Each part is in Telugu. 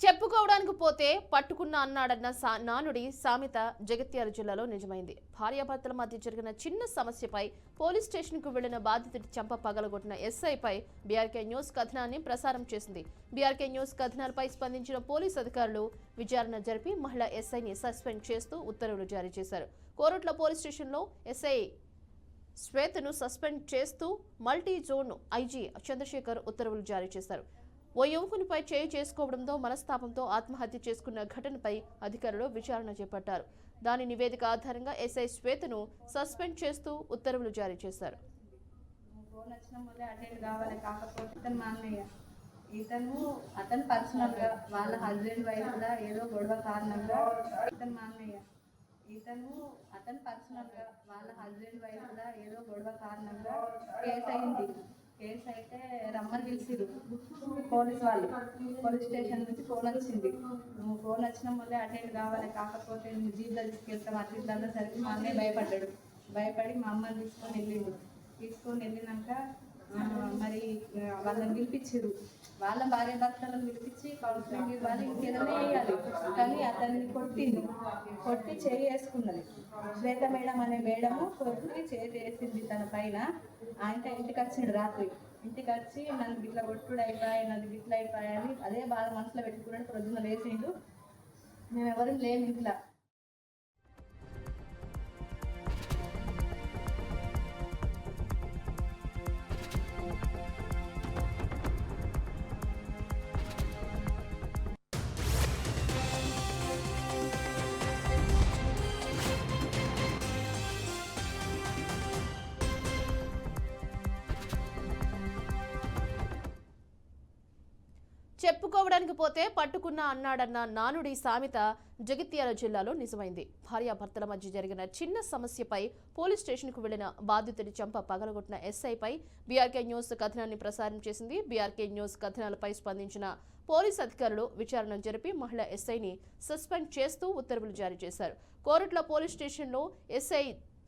చెప్పుకోవడానికి పోతే పట్టుకున్న అన్నాడన్న నానుడి సామెత జగిత్యాల జిల్లాలో నిజమైంది. భార్యాభర్తల మధ్య జరిగిన చిన్న సమస్యపై పోలీస్ స్టేషన్కు వెళ్లిన బాధితుడి చెంప పగలగొట్టిన ఎస్ఐపై బీఆర్కే న్యూస్ కథనాన్ని ప్రసారం చేసింది. బీఆర్కే న్యూస్ కథనాలపై స్పందించిన పోలీస్ అధికారులు విచారణ జరిపి మహిళా ఎస్ఐని సస్పెండ్ చేస్తూ ఉత్తర్వులు జారీ చేశారు. కోరుట్ల పోలీస్ స్టేషన్లో ఎస్ఐ శ్వేతను సస్పెండ్ చేస్తూ మల్టీ జోన్ ఐజీ చంద్రశేఖర్ ఉత్తర్వులు జారీ చేశారు. ఓ యువకునిపై చేయి చేసుకోవడంతో మనస్తాపంతో ఆత్మహత్య చేసుకున్న ఘటనపై అధికారులు విచారణ చేపట్టారు. దాని నివేదిక ఆధారంగా ఎస్ఐ శ్వేతను సస్పెండ్ చేస్తూ ఉత్తర్వులు జారీ చేశారు. అతను పర్సనల్ గా వాళ్ళ హస్బెండ్ వైఫ్ గా ఏదో గొడవ కారణంగా కేసు అయింది. కేసు అయితే రమ్మని పిలిచిరు పోలీస్ వాళ్ళు. పోలీస్ స్టేషన్ నుంచి ఫోన్ వచ్చింది. నువ్వు ఫోన్ వచ్చిన వల్లే అటెండ్ కావాలి, కాకపోతే నువ్వు జీప్లో తీసుకెళ్తాం అట్లా ఇట్లా సరికి మా అన్నయ్య భయపడ్డాడు. భయపడి మా అమ్మని తీసుకొని వెళ్ళినాక మరి వాళ్ళని పిలిపించారు. వాళ్ళ భార్య భర్తలను పిలిపించి కౌన్సిలింగ్ ఇవ్వాలి, ఇంకేదైనా వేయాలి. కానీ అతన్ని కొట్టి చేయి వేసుకున్నది. శ్వేత మేడం అనే మేడము కొట్టి చేయి వేసింది తన పైన. ఆయన ఇంటికి వచ్చిండు రాత్రి. ఇంటికి వచ్చి నన్ను గిట్ల కొట్టుడు అయిపోయాయి, నన్ను గిట్ల అయిపోయాయని అదే బాగా మనసులో పెట్టుకున్నాడు. ప్రొద్దున లేచిండు. మేము ఎవరు లేము ఇంట్లో. చెప్పుకోవడానికి పోతే పట్టుకున్న అన్నాడన్న నానుడి సామెత జగిత్యాల జిల్లాలో నిజమైంది. భార్యాభర్తల మధ్య జరిగిన చిన్న సమస్యపై పోలీస్ స్టేషన్కు వెళ్లిన బాధితుడి చెంప పగలగొట్టిన ఎస్ఐపై బీఆర్కే న్యూస్ కథనాన్ని ప్రసారం చేసింది. బీఆర్కే న్యూస్ కథనాలపై స్పందించిన పోలీస్ అధికారులు విచారణ జరిపి మహిళా ఎస్ఐని సస్పెండ్ చేస్తూ ఉత్తర్వులు జారీ చేశారు. కోరుట్ల పోలీస్ స్టేషన్లో ఎస్ఐ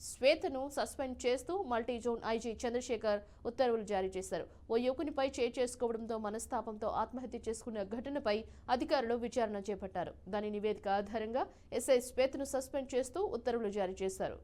శ్వేతను సస్పెండ్ చేస్తూ మల్టీ జోన్ ఐజీ చంద్రశేఖర్ ఉత్తర్వులు జారీ చేశారు. ఓ యువకునిపై చేయి చేసుకోవడంతో మనస్తాపంతో ఆత్మహత్య చేసుకున్న ఘటనపై అధికారులు విచారణ చేపట్టారు. దాని నివేదిక ఆధారంగా ఎస్ఐ శ్వేతను సస్పెండ్ చేస్తూ ఉత్తర్వులు జారీ చేశారు.